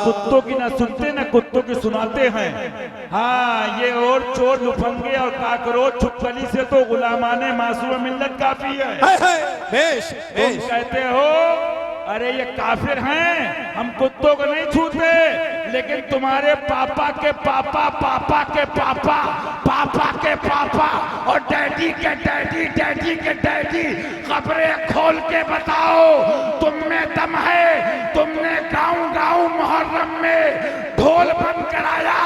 कुत्तों की ना सुनते ना कुत्तों की सुनाते हैं। हाँ, ये और चोर लुफंगे और काकरोच छुपकली से तो गुलामाने मासूम मिल्लत काफी है। बेश तुम कहते हो अरे ये काफिर हैं, हम कुत्तों को नहीं छूते, लेकिन तुम्हारे पापा के पापा, पापा के पापा, पापा के पापा और डैडी के डैडी, डैडी के डैडी खबरें खोल के बताओ, तुम में दम है? तुमने गाँव गाँव मुहर्रम में ढोल बंद कराया,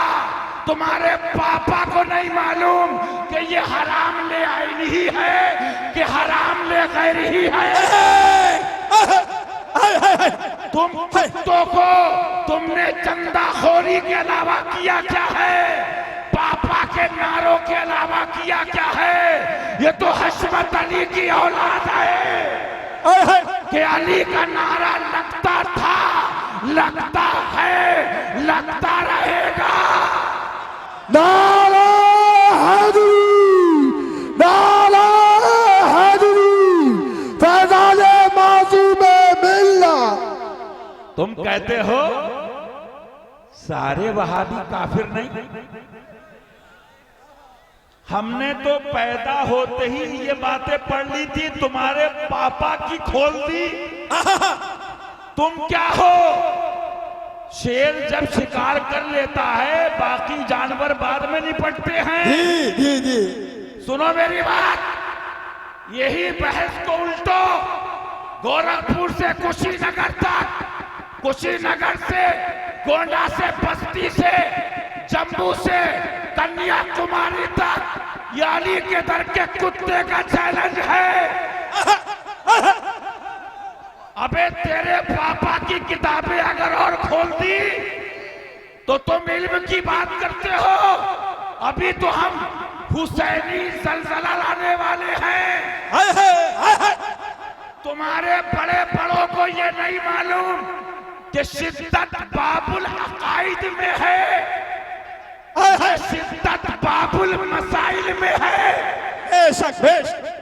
तुम्हारे पापा को नहीं मालूम कि ये हराम ले आइन ही है कि हराम ले गैर ही है? तुम कुत्तों को तुमने चंदाखोरी के अलावा किया क्या है? पापा के नारों के अलावा किया क्या है? ये तो हशमत अली की औलाद है कि अली का नारा लगता था, लगता है, लगता रहेगा। नारा हैदरी, नारा हैदरी, फैज़ाने मासूमे मिल्लत। तुम कहते हो सारे वहाबी काफिर नहीं, हमने तो पैदा होते ही ये बातें पढ़ ली थी, तुम्हारे पापा की खोल दी। तुम क्या हो? शेर जब शिकार कर लेता है बाकी जानवर बाद में निपटते हैं। जी। सुनो मेरी बात, यही बहस को उल्टो गोरखपुर से कुशीनगर तक, कुशीनगर से गोंडा से बस्ती से जम्मू से कन्याकुमारी तक यानी के दर के कुत्ते का चैलेंज है। अबे तेरे पापा की किताबें अगर और खोल दी तो तुम इल्म की बात करते हो, अभी तो हम हुसैनी जलजला लाने वाले हैं। तुम्हारे बड़े बड़ों को ये नहीं मालूम कि शिद्दत बाबुल अकाइद में है, शिद्दत बाबुल मसाइल में है। बेशक बेशक।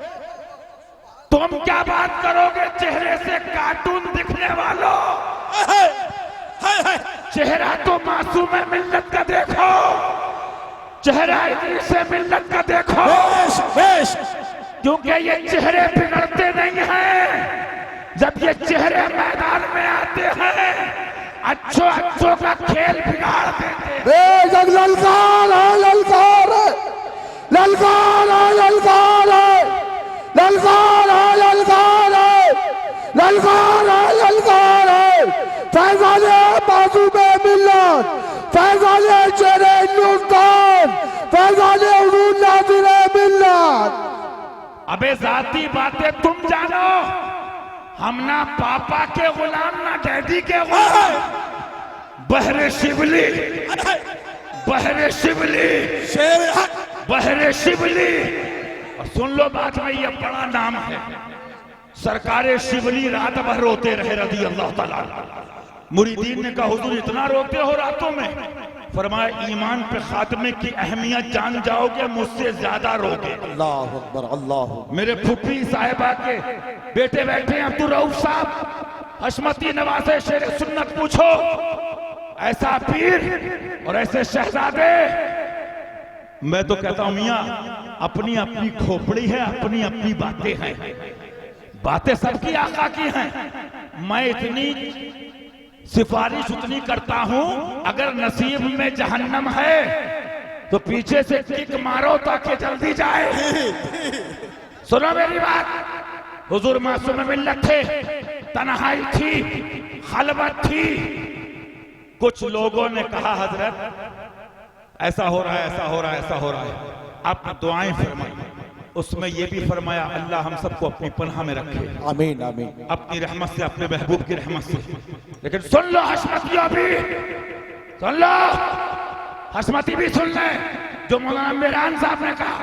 तुम क्या बात करोगे चेहरे से कार्टून दिखने वालों? चेहरा तो मासूम मिल्लत का देखो, चेहरा से मिल्लत का देखो। क्योंकि ये चेहरे बिगड़ते नहीं हैं, जब ये चेहरे मैदान में आते हैं अच्छों अच्छों का खेल बिगाड़ देते हैं। ललकार है, ललकार है, ललकार है, ललकार है, ललकार है, ललकार है, ललकार है, ललकार है। फैज़ाने मासूमे मिल्लत, फैज़ाने शेरे हिंदुस्तान, फैज़ाने हुजूर नाज़िरे मिल्लत। अबे जाती बातें तुम जानो, हम ना पापा के गुलाम ना डैडी के गुलाम। बहरे शिवली, बहरे शिवली, बहरे शिवली। और सुन लो बात में, ये बड़ा नाम है। सरकारे शिवली रात भर रोते रहे रज़ी अल्लाह ताला। मुरीदीन ने कहा हुजूर इतना रोते हो रातों में? फरमाया ईमान पे खात्मे की अहमियत जान जाओगे, मुझसे ज्यादा रोगे। अल्लाह अकबर, अल्लाह। मेरे फुफी साहिबा के बेटे बैठे हैं अब्दुल रऊफ साहब, हशमती नवासे शेर सुन्नत, पूछो ऐसा पीर और ऐसे शहजादे। मैं तो कहता हूं मियां अपनी अपनी खोपड़ी है, अपनी अपनी बातें हैं, बातें सबकी आका की हैं। मैं इतनी सिफारिश उतनी करता हूं, अगर नसीब में जहन्नम है तो पीछे से किक मारो ताकि जल्दी जाए। सुनो मेरी बात, हुजूर मासूम मिल्लत थे, तन्हाई थी, खलवत थी। कुछ लोगों ने कहा हजरत ऐसा हो रहा है, ऐसा हो रहा है, ऐसा हो रहा है, आप दुआएं फरमाइए। उसमें यह भी फरमाया अल्लाह हम सबको अपनी पनाह में रखे, आमीन आमीन, अपनी रहमत से, अपने महबूब की रहमत से। लेकिन सुन लो हशमतियों भी, सुन लो हशमती भी सुन ले, जो मौलाना मेहरान साहब ने कहा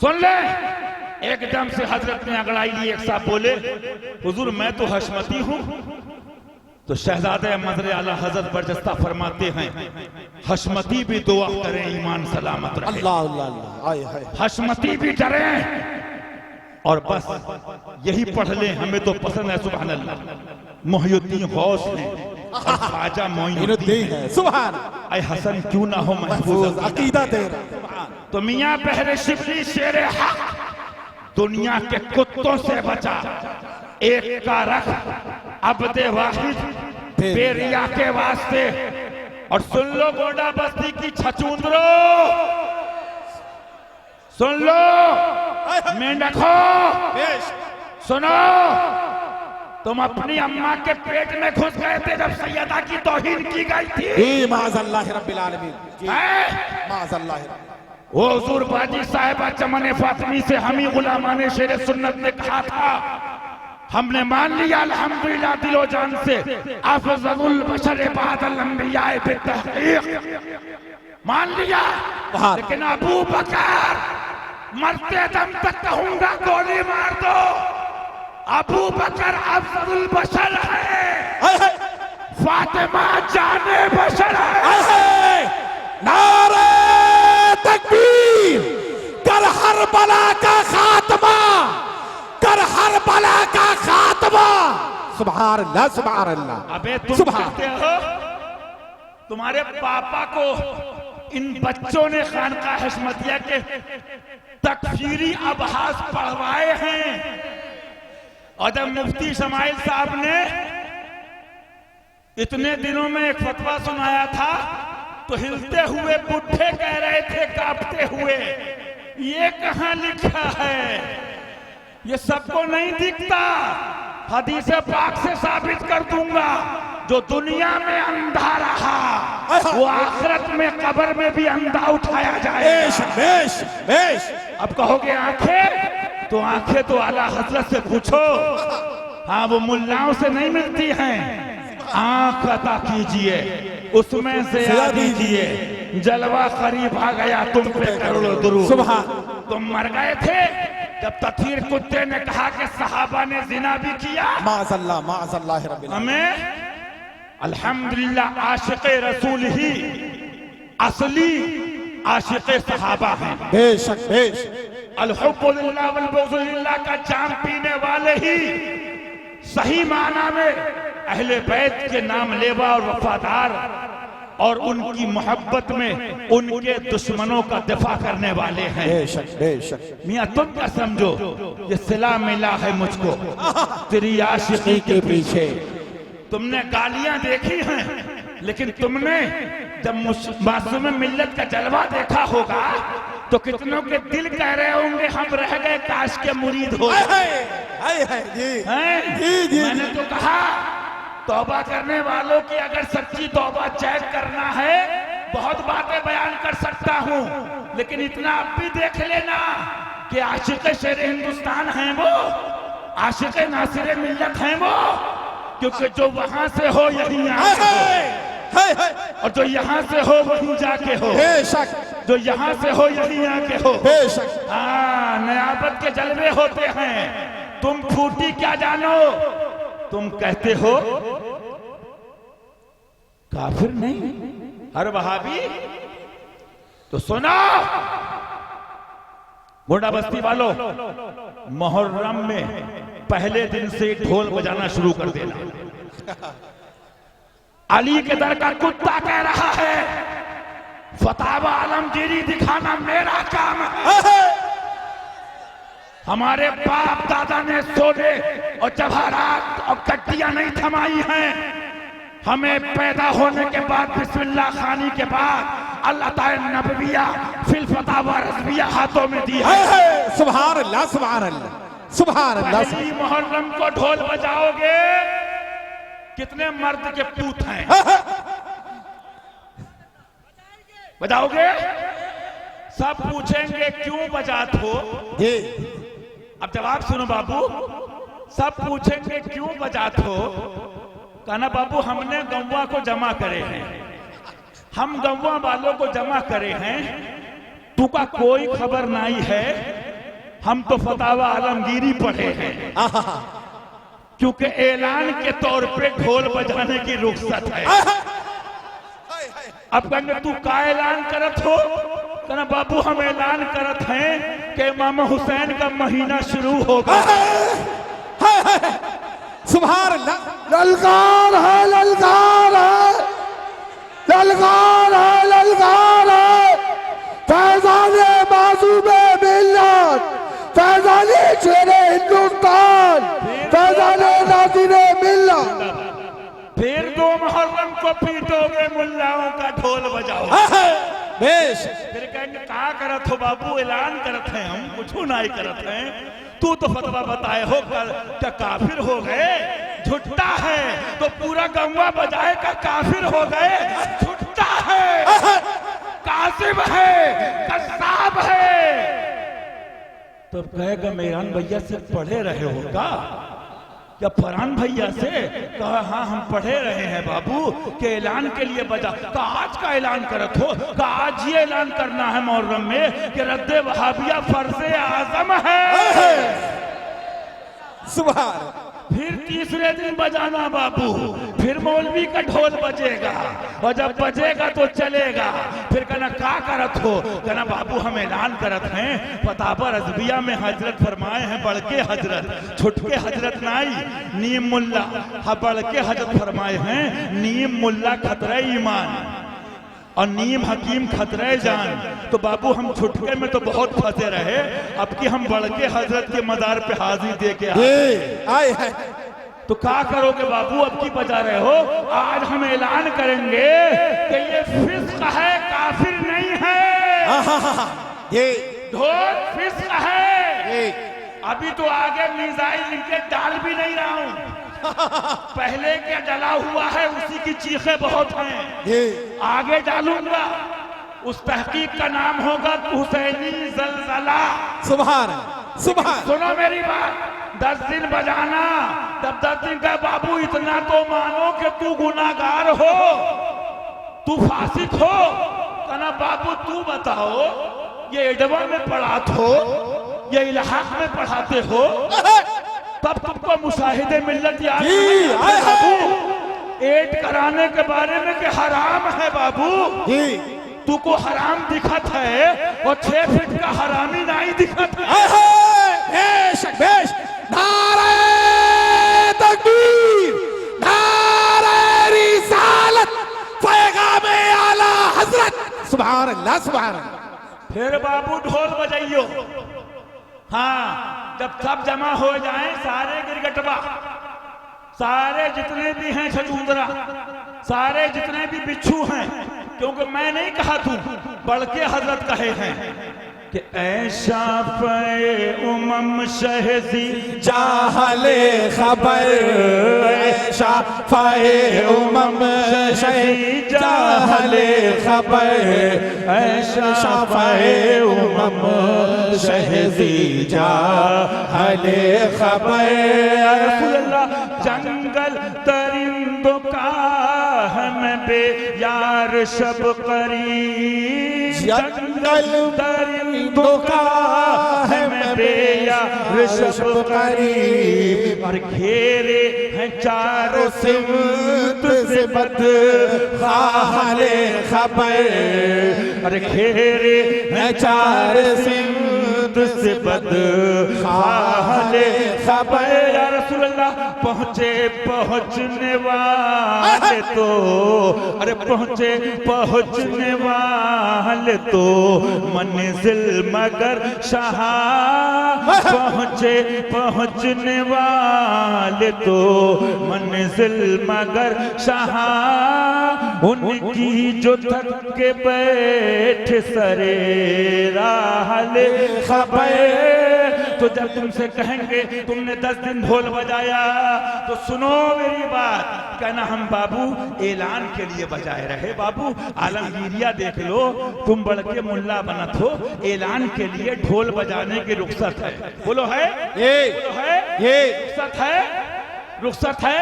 सुन ले। एकदम से हजरत ने अगड़ाई ली, एक साहब बोले हुजूर मैं तो हशमती हूं। तो शहजादे मदरे आला हजरत बरजस्ता फरमाते हैं हशमती भी दुआ करें ईमान सलामत रहे। अल्लाह अल्लाह, हशमती भी डरे और बस यही पढ़ लें, हमें तो पसंद है। सुभान अल्लाह। मुहियुद्दीन गौस ने और ख्वाजा मोइनुद्दीन है। सुभान ऐ हसन क्यों ना हो महफूज महफूज अकीदा तेरा। तो मियाँ बहरे शिबली शेरे हक दुनिया के कुत्तों से बचा, एक का रख अब्दे वाहिद बेरिया के वास्ते। और सुन लो गोंडा बस्ती की छछूंदरो, सुन लो मेंढको, सुनो, तुम अपनी अम्मा के पेट में घुस गए थे जब सैयदा की तौहीन की गई थी। माज़अल्लाह रब्बिल आलमीन, माज़अल्लाह। वो हुजूर बाजी साहिबा चमन फातिमी से हमी गुलामाने शेर सुन्नत ने कहा था, हमने मान लिया अल्हम्दुलिल्लाह दिलो जान से अफज़लुल बशर बादल अंबिया बितहक़ीक़, मान लिया। लेकिन अबू बकर मरते दम तक कहूंगा गोली मार दो, अबू बकर अफज़लुल बशर है, फातिमा जाने बशर है। नारे तकबीर, कर हर बला का खात्मा, कर हर बला का खात्मा। सुभान अल्लाह, सुभान अल्लाह। अबे तुम कहते हो तुम्हारे पापा को इन बच्चों ने खानका हशमतिया के तकफीरी अबहास पढ़वाए हैं, और जब मुफ्ती शमाइल साहब ने इतने दिनों में एक फतवा सुनाया था तो हिलते हुए बुढ़े कह रहे थे कांपते हुए, ये कहां लिखा है, ये सबको नहीं दिखता। हदीस पाक से साबित कर दूंगा, जो दुनिया में अंधा रहा वो आखिरत में कब्र में भी अंधा उठाया जाएगा। बेश बेश। अब कहोगे आंखें, तो आंखें तो आला हजरत से पूछो, हाँ वो मुल्लाओं से नहीं मिलती हैं। आंख अता कीजिए, उसमें से आ दीजिए, जलवा करीब आ गया तुम पे करोड़ों दुरूद। सुभान। तुम मर गए थे जब तथीर कुत्ते ने कहा कि सहाबा ने जिना भी किया। माज़अल्लाह, माज़अल्लाह रब्बिल आलमीन। हमें अल्हम्दुलिल्लाह आशिक़े रसूल ही असली आशिक़े सहाबा हैं। बेशक बेश। अल-हुब्बु लिल्लाह वल बुग़्ज़ु लिल्लाह का जाम पीने वाले ही सही माना में अहले बैत के नाम लेवा और वफादार, और उनकी मोहब्बत में उनके दुश्मनों का दिफा करने वाले हैं। बेशक बेशक। मियाँ तुम क्या समझो, ये सिला मिला है मुझको तेरी आशिकी के पीछे। तुमने गालियां देखी हैं, लेकिन तुमने जब मासूम मिल्लत का जलवा देखा होगा तो कितनों के दिल कह रहे होंगे हम रह गए काश के मुरीद हो। मैंने तो कहा तौबा करने वालों की अगर सच्ची तौबा चेक करना है, बहुत बातें बयान कर सकता हूँ, लेकिन इतना अब भी देख लेना कि आशिक़े शेर हिंदुस्तान हैं वो, आशिक़े नासिर मिल्लत हैं वो, क्योंकि जो वहां से हो यहीं आके हो, और जो यहाँ से हो वहीं जाके हो। बेशक। जो यहाँ से हो यहीं आके हो। बेशक। हाँ, नयाबत के जलवे होते हैं। तुम फूटी क्या जानो, तुम कहते हो काफिर नहीं हर वहाबी। तो सुना गोंडा बस्ती वालों, मुहर्रम में पहले दिन से ढोल बजाना शुरू कर देना। अली के दर का कुत्ता कह रहा है फतावा आलमगीरी दिखाना मेरा काम है। हमारे बाप दादा ने सोने और जवाहरात और कट्टियां नहीं थमाई हैं। हमें पैदा होने के बाद बिस्मिल्लाह खानी के बाद अल्लाह ताला नबविया फिल फतावा रज़विया हाथों में दी है। सुभान अल्लाह, सुभान अल्लाह, सुभान अल्लाह। पहली मुहर्रम को ढोल बजाओगे, कितने मर्द के पूत हैं बजाओगे? सब पूछेंगे क्यों बजात हो। अब जवाब सुनो बाबू, सब पूछेंगे क्यों बजात हो। कहना बाबू हमने गौवा को जमा करे हैं, हम गौवा वालों को जमा करे हैं, तू का कोई खबर नहीं है। हम तो फतावा आलमगीरी पढ़े हैं, क्योंकि ऐलान के तौर पे ढोल बजाने की रुख्सत है। अब कहेंगे तू का ऐलान करत हो। कहना बाबू हम ऐलान करत हैं कि इमाम हुसैन का महीना शुरू होगा। सुभान अल्लाह। ललकार है, ललकार है, ललकार है, ललकार है। फैजाने मासूमे मिल्लत, फैजाने शेरे हिंदुस्तान, फैजाने नाज़िरे मिल्लत। फिर 2 मुहर्रम को पीटोगे, मुल्लाओं का ढोल बजाओ। बेश फिर कहेंगे क्या करत हो बाबू, ऐलान करत हैं, हम कुछ नहीं करत हैं। तू तो फतवा बताए हो क्या काफिर हो गए? झुट्टा है तो पूरा गंवा बजाए का काफिर हो गए? झुट्टा है, कासिब है, कसाब है। तो कहेगा मेरान भैया से पढ़े रहे हो क्या फरहान भैया से? कहा हाँ हम पढ़े रहे हैं बाबू के ऐलान के लिए बजा। कहा आज का ऐलान करत हो? कहा आज ये ऐलान करना है मुहर्रम में कि रद्दे वहाबिया फर्ज़े आज़म है। सुभान। फिर तीसरे दिन बजाना बाबू, फिर मौलवी का ढोल बजेगा और जब बजेगा तो चलेगा। फिर कहना क्या करत हो? कहना बाबू हम ऐलान करत हैं, फतावर अज़बिया में हजरत फरमाए हैं बड़के हजरत, छुटके हजरत नाई नीम मुल्ला, हाँ बड़के हजरत फरमाए हैं नीम मुल्ला खतरे ईमान और नीम हकीम खतरे जान। तो बाबू हम छुटके में तो बहुत फंसे रहे, अब कि हम बड़के हजरत के मजार पे हाजिरी दे के आए हैं। तो क्या करोगे बाबू? अब की बजा रहे हो? आज हम ऐलान करेंगे कि ये फिस्क है, काफिर नहीं है। ये ढोल फिस्क है। अभी तो आगे मिसाइल इनके डाल भी नहीं रहा हूं, पहले क्या डला हुआ है उसी की चीखें बहुत हैं, आगे डालूंगा। उस तहकीक का नाम होगा हुसैनी जलजला। सुभान सुभान। सुनो मेरी बात, 10 दिन बजाना, तब 10 दिन का बाबू इतना तो मानो कि तू गुनाहगार हो, तू फासिक हो। कहना बाबू तू बताओ, ये एडवा में पढ़ाते हो, ये इलाहाक में पढ़ाते हो, तब तुमको मुशाहिदे मिल्लत याद है बाबू? एड कराने के बारे में कि हराम है बाबू, तू को हराम दिखत है और 6 फीट का हरामी नहीं दिखत है। बेशक बेश। नारे तकबीर, नारे रिसालत, पैगामे आला हजरत। सुभान अल्लाह, सुभान अल्लाह। फिर बाबू ढोल बजाइयो। हाँ, जब सब जमा हो जाएं सारे गिरगटवा, सारे जितने भी हैं छछूंदरा, सारे जितने भी बिच्छू हैं, क्योंकि मैं नहीं कहा तू, बड़के हजरत कहे हैं कि ऐशा पे उमम शहजी जाहले खबर, ऐशा पे उमम शहजी जाहले खबर, ऐशा पे उमम शहजी जाहले खबर। जंगल तरिंदों का हम बे यार शब करी, जंगल तरिंदों का हम बे यार शब करी, और घेरे हैं चारों सिमत से बद खाले खबर, और घेरे हैं चार सिमत से बद खाले खबर। या रसूल अल्लाह पहुंचने वाले तो, अरे पहुंचने वाले तो मंजिल मगर शाह, पहुंचने वाले तो मंजिल मगर शाह, उनकी जो थक के बैठ सरे राहले खबर। तो जब तुमसे कहेंगे तुमने 10 दिन ढोल बजाया, तो सुनो मेरी बात, कहना हम बाबू ऐलान के लिए बजाए रहे। बाबू आलमगीरिया देख लो, तुम बड़के मुल्ला बनत हो, ऐलान के लिए ढोल बजाने की रुख्सत है। बोलो है? बोलो है? रुख्सत है, रुख्सत है।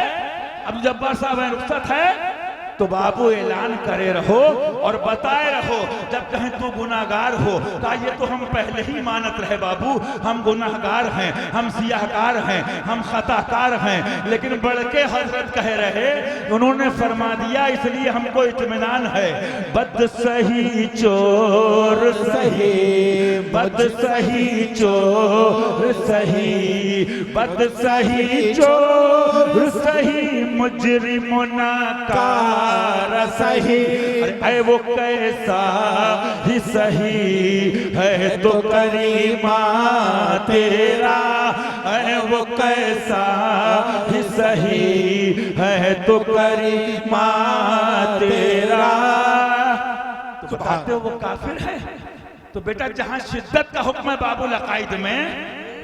अब जब्बार साहब है, रुख्सत है तो बाबू ऐलान करे रहो और बताए रहो। जब कहें तू गुनाहगार हो, कहा ये तो हम पहले ही मानत रहे बाबू, हम गुनाहगार हैं, हम सियाहकार हैं, हम खताकार हैं। लेकिन बड़के हजरत कह रहे, उन्होंने फरमा दिया इसलिए हमको इत्मीनान है। बद सही चोर सही, बद सही चोर सही, बद सही चोर सही, मुजरिमुना कार सही। अरे वो कैसा ही सही है तो करीमा तेरा, अरे वो कैसा ही सही है तो करीमा तेरा। तो बताते हो वो काफिर है। तो बेटा जहां शिद्दत का हुक्म है बाबुल अकाइद में,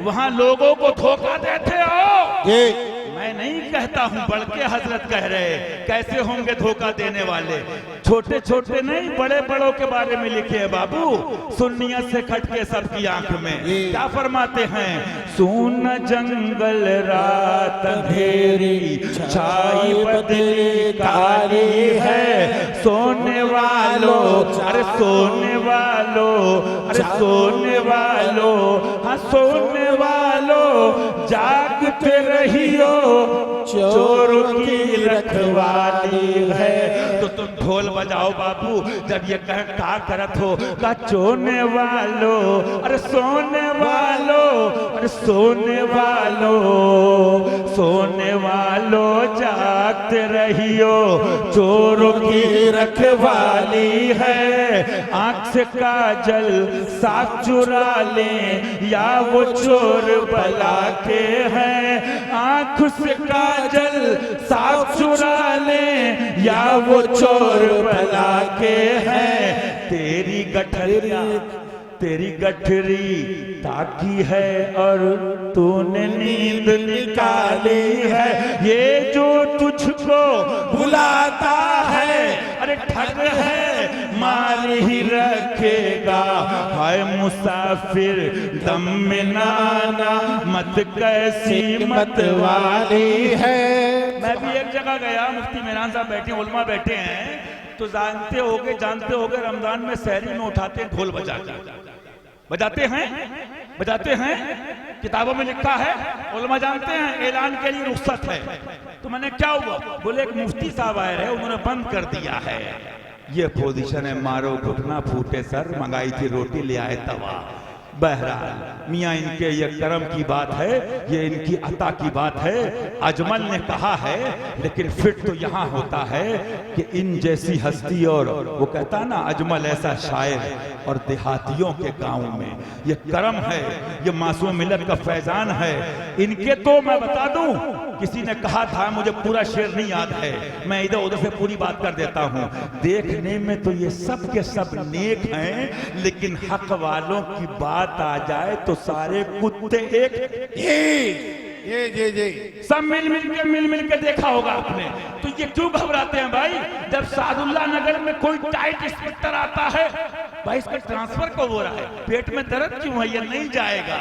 वहां लोगों को धोखा देते हो। मैं नहीं कहता हूं, बड़के हजरत कह रहे, कैसे होंगे धोखा देने वाले? छोटे छोटे नहीं, बड़े बड़ों के बारे में लिखे है बाबू। सुन्नियत से खट के सबकी आंख में क्या फरमाते हैं? सुन जंगल रात अंधेरी, छाई बदली काली है, सोने वालों अरे सोने वालों, अरे सोने वालों, हाँ सोने वालों जागते रहियो, चोरों की रखवाली है। तो तुम ढोल बजाओ बाबू, जब ये क्या करत हो, का चोने वालों अरे सोने वालों, अरे सोने वालों, सोने वालों जागते रहियो, चोरों की रखवाली है। आंख से काजल साफ चुरा लें या वो चोर बला के हैं, आंख से काजल साफ चुरा लें या वो चोर बला के हैं। तेरी गठरी, तेरी गठरी ताकी है और तूने नींद निकाली है। ये जो तुझको बुलाता है अरे ठग है, मार ही रखेगा। हाय मुसाफिर दम में नाना, मत कैसी मत वाली है। मैं भी एक जगह गया, मुफ्ती मेहरान साहब बैठे, उलमा बैठे हैं, तो जानते होगे रमजान में सहरी में उठाते हैं ढोल बजाते हैं, किताबों में लिखा है, उलमा जानते हैं, ऐलान के लिए रुख्सत है। तो मैंने क्या हुआ, बोले एक मुफ्ती साहब आए रहे, उन्होंने बंद कर दिया है। ये पोजीशन है, मारो घुटना फूटे सर, मंगाई थी रोटी ले आए तवा। बहरहाल मियाँ इनके ये करम की बात है, ये इनकी अता की बात है। अजमल ने कहा है, लेकिन फिट तो यहाँ होता है कि इन जैसी हस्ती, और वो कहता ना अजमल ऐसा शायर, और देहातियों के गाँव में ये करम है, ये मासूम मिलत का फैजान है। इनके तो मैं बता दूं, किसी ने कहा था, मुझे पूरा शेर नहीं याद है, मैं इधर उधर से पूरी बात कर देता हूँ। देखने में तो ये सब के सब नेक हैं, लेकिन हक वालों की बात आ जाए तो सारे कुत्ते एक। ये सब मिल के देखा होगा आपने। तो ये क्यों घबराते हैं भाई? जब सादुल्ला नगर में कोई टाइट इंस्पेक्टर आता है, भाई इसका ट्रांसफर कब हो रहा है, पेट में दर्द क्यों है, ये नहीं जाएगा,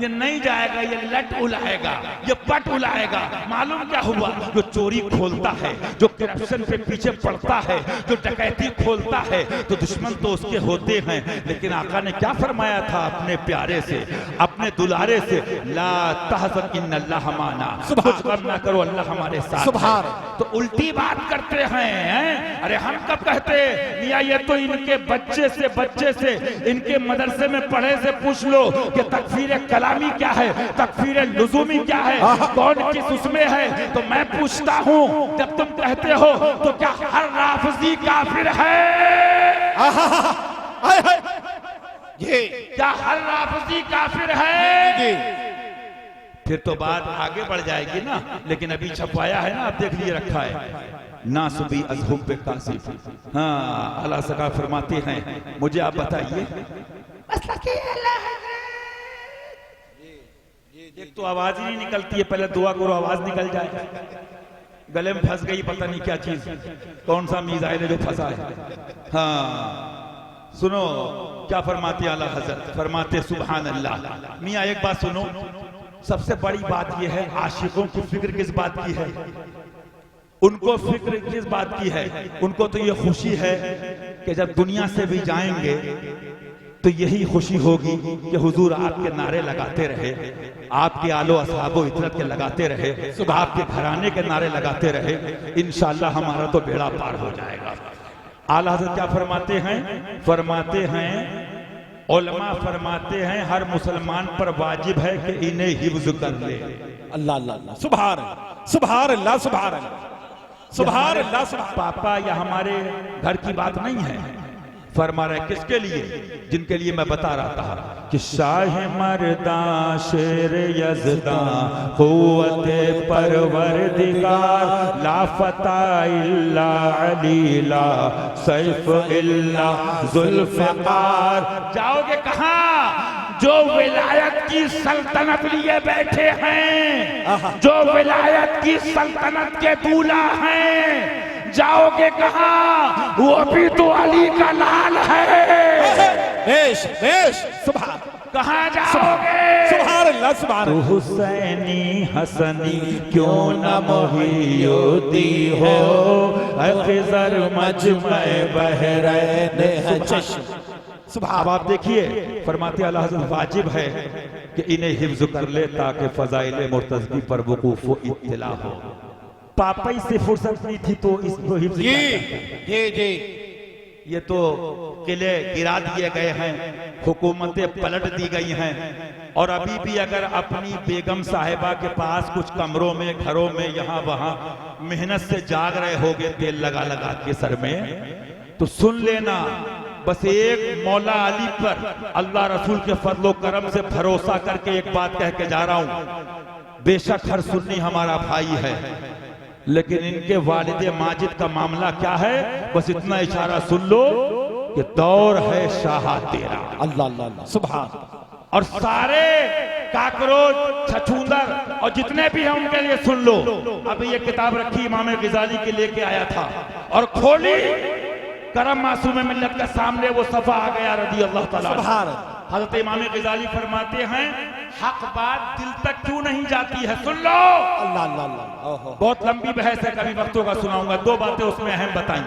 ये नहीं जाएगा, ये लट उलाएगा, ये पट उलाएगा। मालूम क्या हुआ? जो चोरी खोलता है, जो करप्शन के पीछे पड़ता है, जो डकैती खोलता है, तो दुश्मन तो उसके होते हैं। लेकिन आका ने क्या फरमाया था अपने प्यारे से, अपने दुलारे से, ला तहज़न इन्नल्लाह माना, कुछ गम ना करो, अल्लाह हमारे साथ है। तो उल्टी बात करते हैं। अरे हम कब कहते मियां, ये तो इनके बच्चे से इनके मदरसे में पढ़े से पूछ लो कि तकफीर कलामी क्या है, तकफीर लुज़ूमी क्या है, कौन किस उसमें है। तो मैं पूछता हूँ, जब तुम कहते हो तो क्या हर राफिज़ी काफिर है? क्या हर राफिज़ी काफिर है? फिर तो बात आगे बढ़ जाएगी ना। लेकिन अभी छपवाया है ना, आप देख लिए रखा है, नासुबी अज़हुब पे कासिफ। हाँ, अल्लाह सका फरमाते हैं, मुझे आप बताइए, एक तो आवाज ही नहीं निकलती है, पहले दुआ करो आवाज निकल जाए। गले में फंस गई पता नहीं क्या चीज, कौन सा मीज़ाइल है जो फंसा है। हाँ सुनो क्या फरमाते आला हज़रत, फरमाते सुभान अल्लाह। मियाँ एक बात सुनो, सबसे बड़ी बात यह है, आशिकों की फिक्र किस बात की है? उनको फिक्र किस बात की है? उनको तो ये खुशी है कि जब दुनिया से भी जाएंगे तो यही खुशी होगी कि हुजूर आपके नारे लगाते रहे, आपके आलो असहाबो इतरत के लगाते रहे, आपके घराने के नारे लगाते रहे, इंशाअल्लाह हमारा तो बेड़ा पार हो जाएगा। आला हज़रत क्या फरमाते हैं? फरमाते हैं, उलमा फरमाते हैं हर मुसलमान पर वाजिब है कि इन्हें हिफ्ज कर ले। अल्लाह अल्लाह, सुभान अल्लाह, सुभान अल्लाह, सुभान अल्लाह, सुभान अल्लाह। पापा या हमारे घर की बात नहीं है, फरमा रहे किसके लिए? जिनके लिए मैं बता रहा था कि शाह मर्दा शेर यज़दा क़ुव्वते परवरदिगार ला फता इल्ला अली ला सैफ इल्ला ज़ुल्फ़िकार। जाओगे कहाँ? जो विलायत की सल्तनत लिए बैठे हैं, जो विलायत की सल्तनत के दूल्हा हैं, जाओगे कहाँ? वो भी तो अली का लाल है। बेश बेश, सुभान, कहाँ जाओगे? सुभान अल्लाह, सुभान अल्लाह। हुसैनी हसनी क्यों न मोहियुद्दी हो, खिज़र मजमे बहरैन है चश्म। अब आप देखिए, फरमाते आला हज़रत वाजिब है कि इन्हें हिफ्ज कर ले ताकि फज़ाइल मुर्तज़ी पर वकूफ़ व इत्तिला हो। पापई से फुर्सत नहीं थी तो इसको हिफ्ज जी, ये तो किले गिरा दिए गए हैं, हुकूमतें पलट दी गई हैं, और अभी भी अगर अपनी बेगम साहिबा के पास कुछ कमरों में, घरों में, यहाँ वहाँ मेहनत से जाग रहे होगे तेल लगा लगा के सर में, तो सुन लेना बस एक मौला अली पर अल्लाह रसूल के फजलो करम से भरोसा करके एक बात कह के जा रहा हूं। बेशक हर सुन्नी हमारा भाई है, लेकिन इनके वालिद माजिद का मामला क्या है? बस इतना इशारा सुन लो कि दौर है शाह तेरा। अल्लाह अल्लाह, सुभान। और सारे काकरोच छछूंदर और जितने भी हैं उनके लिए सुन लो। अभी ये किताब रखी इमाम ग़ज़ाली के लेके आया था और खोली, करम मासूम मिल्लत के सामने वो सफा आ गया रज़ी अल्लाह ताला। हज़रत इमाम ग़ज़ाली फरमाते हैं, हक बात दिल तक क्यों नहीं जाती है? सुन लो। अल्लाह अल्लाह अल्लाह। बहुत लंबी बहस है, कभी वक्तों का सुनाऊंगा। दो बातें उसमें अहम बताई।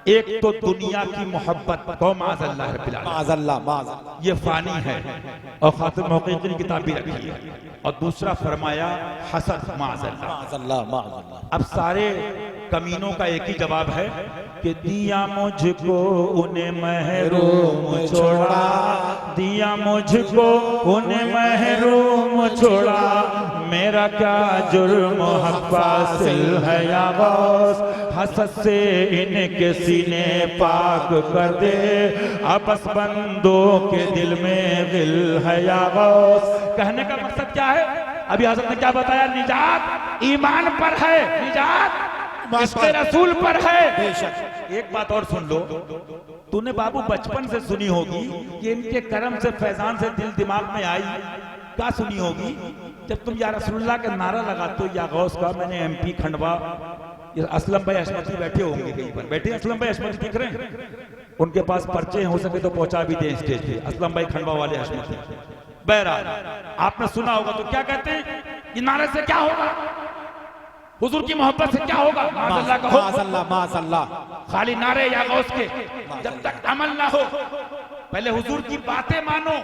एक तो दुनिया की मोहब्बत, माज़अल्लाह रब्बिल आलमीन, माज़अल्लाह, ये फानी है और खातिम मुहक़्क़िक़ीन किताब भी रखी है। और दूसरा फरमाया हसद, माज़अल्लाह। अब सारे कमीनों का एक ही जवाब है कि दिया मुझको उन्हें महरूम छोड़ा, दिया मुझको उन्हें महरूम छोड़ा, मेरा क्या जुर्म हक़ फासिल है या गौस, हसद से इनके सीने पाक कर दे, आपस बंदों के दिल में दिल है या गौस। कहने का मकसद क्या है? अभी हज़रत ने क्या बताया? निजात ईमान पर है, निजात इसके रसूल पर है। एक बात और सुन लो, तूने बाबू बचपन से सुनी होगी कि इनके करम से, फैजान से दिल दिमाग में आई। क्या सुनी होगी? जब तुम या रसूलुल्लाह का नारा लगाते हो या गौस का। मैंने MP खंडवा, असलम भाई हशमती बैठे होंगे कहीं पर, बैठे असलम भाई हशमती दिख रहे हैं? उनके पास पर्चे हो सके तो पहुंचा भी दें स्टेज पे, असलम भाई खंडवा वाले हशमती। बहरहाल आपने सुना होगा, तो क्या कहते हैं? कि नारे से क्या होगा? हुजूर की मोहब्बत से क्या होगा? माज़अल्लाह का हो, माज़अल्लाह, माज़अल्लाह। खाली नारे या गौस के, जब तक अमल ना हो। पहले हुजूर की बातें मानो।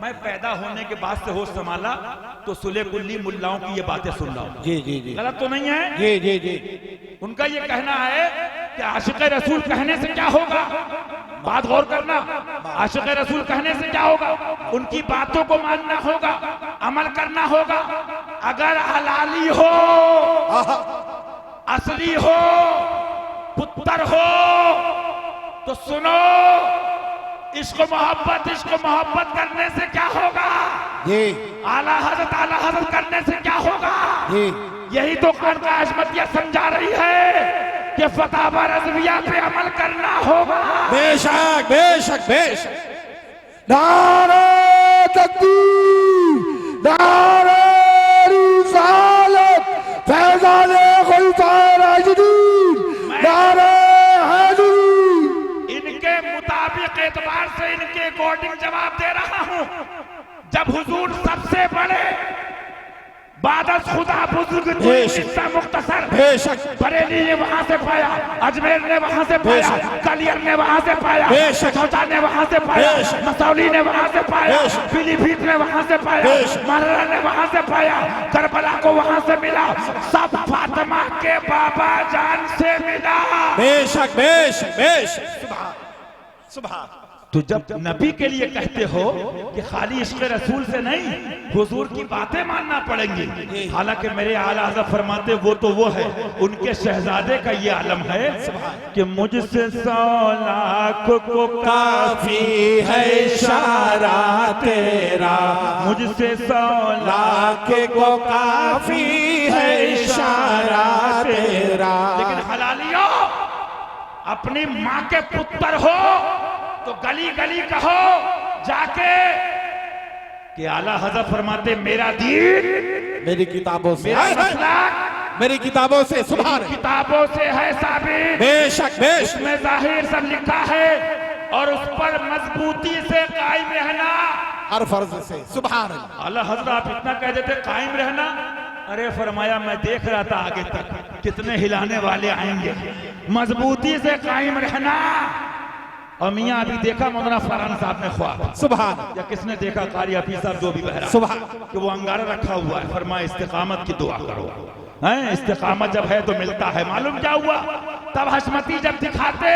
मैं पैदा होने के बाद से होश संभाला तो सुले कुल्ली मुल्लाओं की ये बातें सुन रहा हूँ। जी, गलत तो नहीं है? जी। उनका ये कहना है कि आशिक़ रसूल कहने से क्या होगा? बात गौर करना, आशिक़ रसूल कहने से क्या होगा? उनकी बातों को मानना होगा, अमल करना होगा। अगर हलाली हो, असली हो, पुत्र हो, तो सुनो, इश्क मोहब्बत करने से क्या होगा? आला हज़रत करने से क्या होगा? यही तो खानका अहमदिया समझा रही है कि फतावा रज़विया पे अमल करना होगा। बेशक बेशक बेशक। नारे तकबीर, नारे रिसालत, फैज़ाने खुलफाए राशिदीन, नारे हैदरी। इनके मुताबिक एतबार से इनके अकॉर्डिंग जवाब दे रहा हूं। जब हुजूर सबसे बड़े बादस खुदा बुजुर्ग बेशक। मुख्तसर बेशक बरेली ने वहां से पाया, अजमेर ने वहां से पाया, कलियर ने वहां से पाया, बेशक। छोटा ने वहां से पाया, बेशक। मसौली ने वहां से पाया, बेशक। पीलीभीत ने वहां से पाया, बेशक। मररा ने वहां से पाया, करबला को वहां से मिला, सब फातिमा के बाबा जान से मिला। बेशक बेशक बेशक। सुभान सुभान। तो जब नबी के लिए कहते हो कि खाली इश्क़ रसूल से नहीं, हुजूर की बातें मानना पड़ेंगी। हालांकि मेरे आला हज़रत फरमाते वो तो वो है, उनके शहजादे का ये आलम है कि मुझसे 100 लाख को काफी है इशारा तेरा, मुझसे 100 लाख लाख को काफी है इशारा तेरा। लेकिन हलालियो, अपनी माँ के पुत्र हो तो गली गली कहो जाके कि आला हज़रत फरमाते मेरा दीन मेरी किताबों से, मेरा मसलक मेरी किताबों से। सुभान किताबों से है साबित, बेशक बेशक। उसमें जाहिर सब लिखा है और उस पर मजबूती से कायम रहना। हर फर्ज से। सुभान आला हज़रत आप इतना कह देते कायम रहना, अरे फरमाया मैं देख रहा था आगे तक कितने हिलाने वाले आएंगे। मजबूती से कायम रहना। और मियाँ अभी देखा मौलाना फरहान साहब ने ख्वाब, सुभान, या किसने देखा, कारी हफीज साहब जो भी बहरा, सुभान, कि वो अंगारा रखा हुआ है, फरमाया इस्तिकामत की दुआ करो। हैं, इस्तिकामत जब है तो मिलता है। मालूम क्या हुआ, तब हशमती जब दिखाते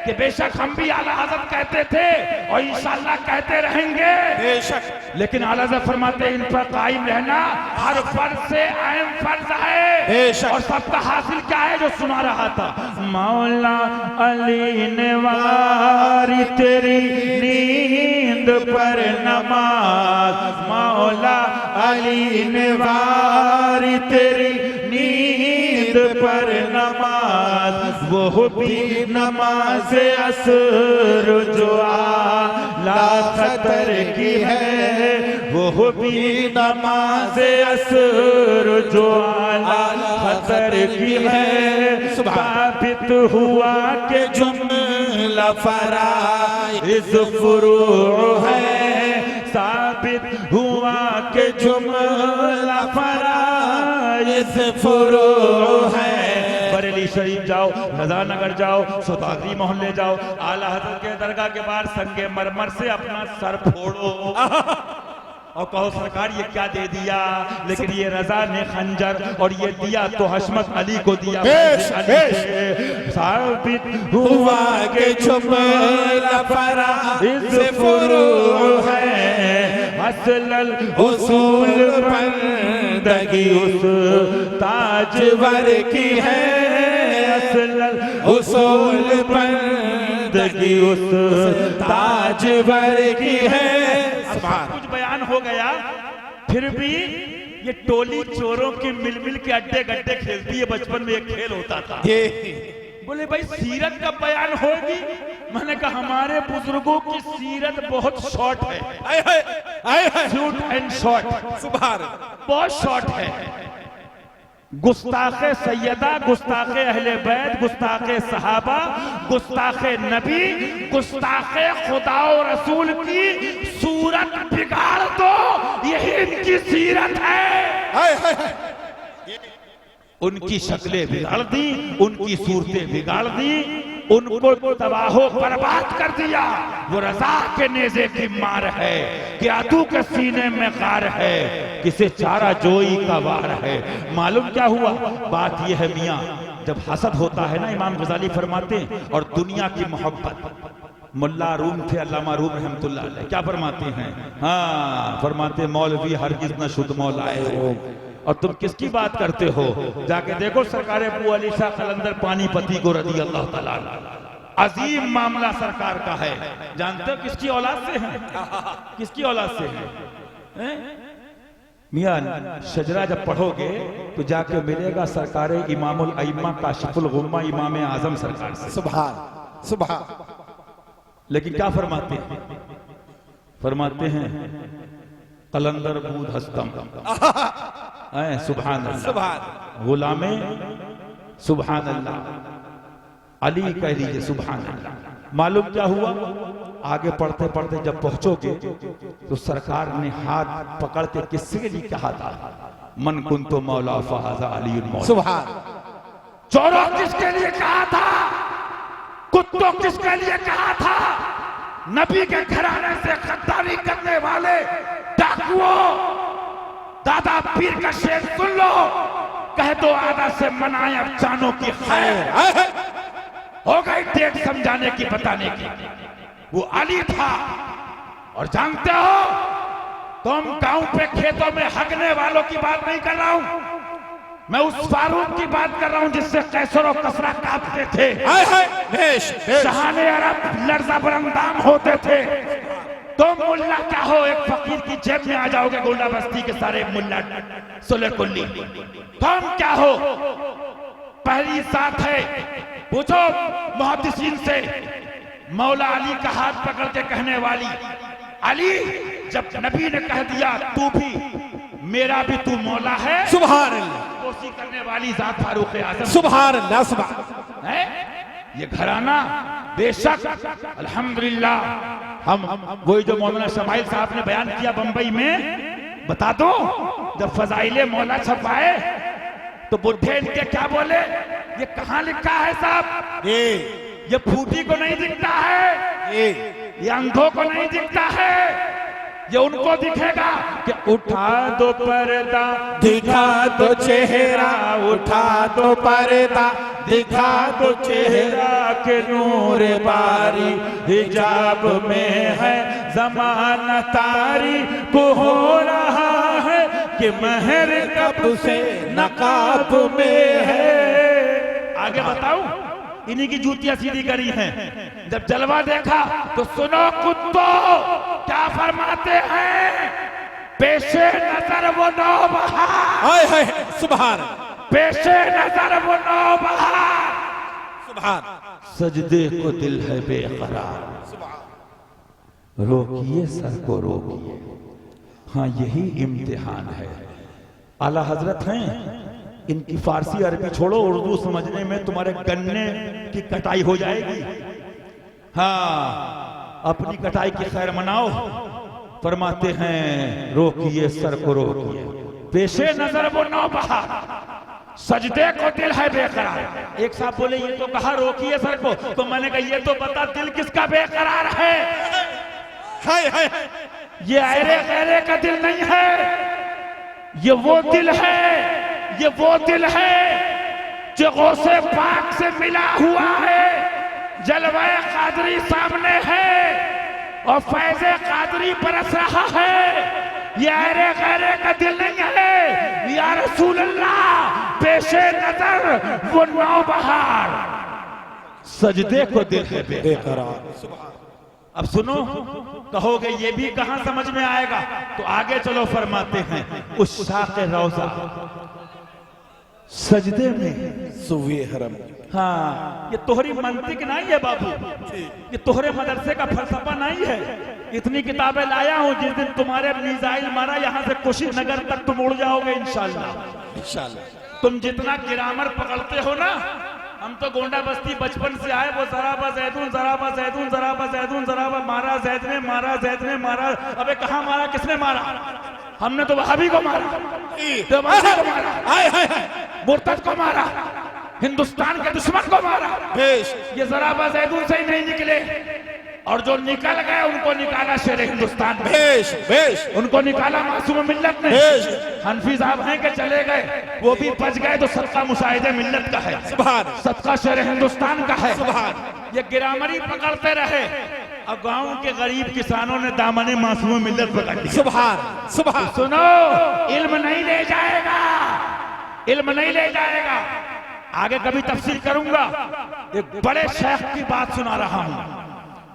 कि बेशक हम भी आला हज़रत कहते थे और इंशाअल्लाह कहते रहेंगे, बेशक। लेकिन आला हज़रत फरमाते इन पर कायम रहना हर फर्ज से अहम फर्ज है। बेशक। और सबका हासिल क्या है जो सुना रहा था, मौला अली ने वारी तेरी नींद पर नमाज, मौला अली ने वारी तेरी नींद पर नमाज, वो भी नमाज असर जो आला खतर की है, वो भी नमाज असर जो आला खतर की है। साबित हुआ के जुमला फराइज़ फुरू है, साबित हुआ के जुमला फराइज़ फुरू है। बरेली शरीफ जाओ, रज़ानगर जाओ, सौदागरी मोहल्ले जाओ, आला हज़रत के दरगाह के बाहर संगे मरमर से अपना सर फोड़ो और कहो सरकार ये क्या दे दिया, लेकिन ये रजा ने खंजर और ये दिया तो हशमत अली को दिया। साबित हुआ के जुमला फराइज़ फुरू है, असलल उसूल बंदगी उस ताजवर की है, असलल उसूल बंदगी उस ताजवर की है। कुछ बयान हो गया, फिर भी ये टोली चोरों की मिल मिल के अड्डे गड्ढे खेलती है। बचपन में एक खेल होता था, बोले भाई सीरत का बयान होगी। मैंने कहा हमारे बुजुर्गों की सीरत बहुत शॉर्ट है, शूट एंड शॉर्ट, सुभान, बहुत शॉर्ट है। गुस्ताखे सैयदा, गुस्ताखे अहले बैत, गुस्ताखे सहाबा, गुस्ताखे नबी, गुस्ताखे खुदा और रसूल की सूरत बिगाड़ दो, यही इनकी सीरत है। उनकी शक्लें बिगाड़ दी, उनकी सूरतें बिगाड़ दी, उनको तबाहो बर्बाद कर दिया। वो रजा के नेज़े की मार है कि आतू के सीने में कार है, किसे चारा जोई का वार है। मालूम क्या हुआ, बात यह है मियाँ, जब हसद होता है ना, इमाम गजाली फरमाते हैं, और दुनिया की मोहब्बत। मुल्ला रूम थे, अल्लामा रूम रहमतुल्लाह अलैह, क्या फरमाते हैं, हाँ फरमाते मौलवी हरगिज़ न शुद्ध मौलाए हो। और तुम किसकी बात करते हो, जाके देखो सरकार अबू अली शाह कलंदर पानीपती को रज़ी अल्लाह तआला अन्हु, अजीम मामला सरकार का है। जानते हो किसकी औलाद से है, किसकी औलाद से है? मियां शजरा जब पढ़ोगे तो जाके मिलेगा सरकार इमामुल अइम्मा काशिफुल गुम्मा इमाम आजम सरकार से। सुभान सुभान। लेकिन क्या फरमाते हैं, फरमाते हैं कलंदर बूद हस्तम, सुभान अल्लाह, गुलामे सुभान अल्लाह, अली कह दीजिए सुभान अल्लाह। मालूम क्या हुआ, आगे पढ़ते पढ़ते जब पहुंचोगे तो सरकार ने हाथ पकड़ के किसके लिए कहा था, मन कुंतो मौला फहाजा अलीउल मौला। सुभान। चोरों किसके लिए कहा था, कुत्तों किसके लिए कहा था, नबी के घराने से गद्दारी करने वाले डाकुओं। दादा पीर का शेर सुन लो, कह दो आदा से मनाए अब जानों की खैर। हो गई डेट समझाने की बताने की। वो अली था। और जानते हो, तुम गांव पे खेतों में हगने वालों की बात नहीं कर रहा हूं, मैं उस फारूक की बात कर रहा हूं जिससे कैसर और कसरा कांपते थे, शहाने अरब लर्जा बरंदाम होते थे। तुम मुल्ला क्या हो, एक फकीर की जेब में आ जाओगे गोंडा बस्ती के सारे मुल्ला सुले कुल्ली। तुम क्या हो, पहली साथ है, पूछो मुहद्दिसीन से, मौला अली का हाथ पकड़ के कहने वाली, अली जब नबी ने कह दिया तू भी मेरा भी तू मौला है, सुभान अल्लाह, कोशिश करने वाली जात फारूक आजम। सुभान अल्लाह, सुभान है ये घराना। बेशक अल्हम्दुलिल्लाह, हम वही जो मौलाना शमाइल साहब ने बयान किया बंबई में, बता दो जब फजाइले मौला छपाए तो बुढ़े इनके क्या बोले, ये कहां लिखा है साहब, ये फूटी को नहीं दिखता है, ये अंधों को नहीं दिखता है, ये उनको दिखेगा कि उठा दो पर्दा दिखा दो चेहरा, उठा दो पर्दा दिखा दो चेहरा, के नूर बारी हिजाब में है जमाना तारी को हो रहा है कि महर कब से नकाब में है। आगे बताऊं, इन्हीं की जूतियां सीधी करी हैं। जब जलवा देखा तो सुनो कुत्तों क्या फरमाते हैं, पेशे नजर वो नौबहार, हाय सुभान, पेशे नजर वो नौबहार, सुभान, सजदे को दिल है बेकरार, रोकिए सर को रोकिए। हाँ यही इम्तिहान है। आला हजरत हैं, इनकी फारसी अरबी छोड़ो, उर्दू समझने में तुम्हारे गन्ने की कटाई हो जाएगी। हाँ अपनी कटाई की खैर मनाओ। फरमाते हैं रोकिए सर को रोकिए, पेशे नजर वो नौबहार, सजदे को दिल है बेकरार। एक साहब बोले ये तो कहा रोकिए सर को, तो मैंने कहा ये तो बता दिल किसका बेकरार है। हाय ये अरे गैरे का दिल नहीं है, ये वो दिल है, ये वो दिल है जो गौसे पाक से मिला हुआ है। जलवाए कादरी सामने है और फैज़े कादरी बरस रहा है। ये अरे गैरे का दिल नहीं है, या रसूल अल्लाह पेशे नजर वो नौबहार, सजदे को दिल है बेकरार। अब सुनो, कहोगे ये भी कहां समझ में आएगा, तो आगे चलो। फरमाते हैं उस शाक़े रौज़ा सजदे में सुवे हरम। हाँ ये तोहरी मंतिक नहीं है बाबू, ये तोहरे मदरसे का फलसफा नहीं है। इतनी किताबें लाया हूं, जिस दिन तुम्हारे मिसाइल मारा यहां से कुशीनगर तक तुम उड़ जाओगे इंशाल्लाह। इंशाल्लाह तुम जितना ग्रामर पकड़ते हो ना, हम तो गोंडा बस्ती बचपन से आए, वो जराबा जैदून जराबा जैदून जराबा जैदून जराबा मारा जैद ने मारा, जैद ने मारा। अबे कहाँ मारा, किसने मारा? हमने तो वहाबी को मारा, देवबंदी को मारा, मुर्तद को मारा, हिंदुस्तान के दुश्मन को मारा। ये जराबा जैदून से ही नहीं निकले, और जो निकल गए उनको निकाला शेर हिंदुस्तान में, उनको निकाला मासूम मिल्लत ने। हनफी साहब हैं कि चले गए, वो भी बच गए तो सदका मुशाहिदे मिल्लत का है, सदका शेर हिंदुस्तान का है। ये गिरामरी पकड़ते रहे, अब गांव के गरीब किसानों ने दामने मासूम मिल्लत पकड़ ली। सुभान सुभान। सुनो, इल्म नहीं ले जाएगा, इल्म नहीं ले जाएगा। आगे कभी तफसीर करूंगा। एक बड़े शेख की बात सुना रहा हूं।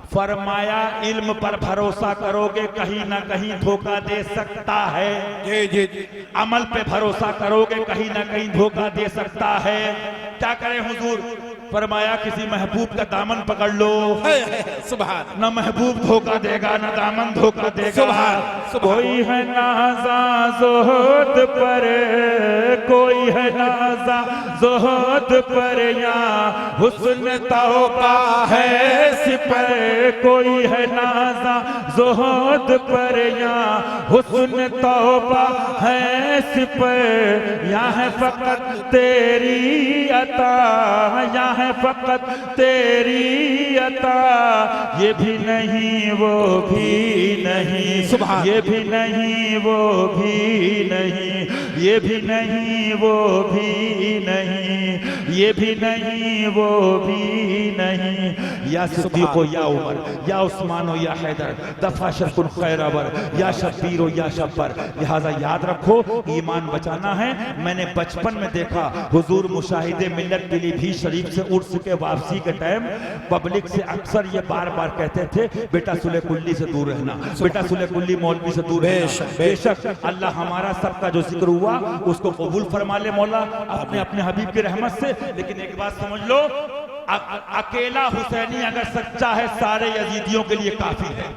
फरमाया इल्म पर भरोसा करोगे कहीं ना कहीं धोखा दे सकता है, अमल पे भरोसा करोगे कहीं ना कहीं धोखा दे सकता है। क्या करें हुजूर, फरमाया किसी महबूब का दामन पकड़ लो, सुभान न महबूब धोखा देगा न दामन धोखा देगा। कोई है नाज़ा ज़ुहद पर, कोई है नाज़ा ज़ुहद पर, या हुस्न तौबा है सिपर। कोई है नाज़ा ज़ुहद पर, या हुस्न तौबा है सिपर। या है फ़कत तेरी अता, या है फ़कत तेरी अता। ये भी नहीं वो भी नहीं, ये भी नहीं वो भी नहीं, ये भी नहीं वो भी नहीं, ये भी नहीं वो भी नहीं। या सिद्दीक़ो या उमर या उस्मानो या हैदर, दफा शर्कुन खैरवर, या शब्बीरो या शब्बर। लिहाजा याद रखो, ईमान बचाना है। मैंने बचपन में देखा हुजूर मुशाहिदे मिल्लत पीलीभीत शरीफ से उर्स के वापसी के टाइम पब्लिक से अक्सर ये बार बार कहते थे, बेटा सुले कुल्ली से दूर रहना, बेटा सुले कुल्ली मौलवी से दूर रहना। बेशक अल्लाह हमारा सबका जो जिक्र हुआ उसको कबूल फरमा ले मौला अपने अपने हबीब की रहमत से। लेकिन एक बात समझ लो, अकेला हुसैनी अगर सच्चा है सारे यजीदियों के लिए काफी है,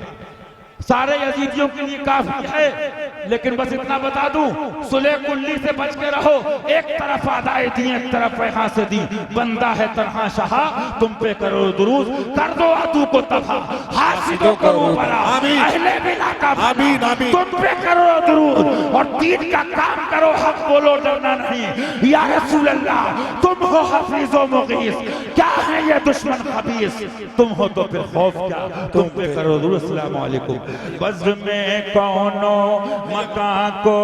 सारे यजीदियों के लिए काफी है। लेकिन बस इतना बता दूं, सुले कुल्ली से बच के रहो। एक तरफ आदाए दी, एक तरफ यहाँ से दी। बंदा है तन्हा शाहा, तुम पे करो दुरूद, कर दो अदू को तबाह, हासिदों को बरा, अहले बिला का आमीन आमीन। तुम पे करो दुरूद और दीन का काम करो, हक बोलो डरना नहीं। या रसूल अल्लाह तुम हो हफीज़ो मुगीस, क्या है ये दुश्मन खबीस। तुम हो तो फिर खौफ क्या, तुम पे करो दुरूद। अस्सलाम वालेकुम। बज़्म में कौनो मकां को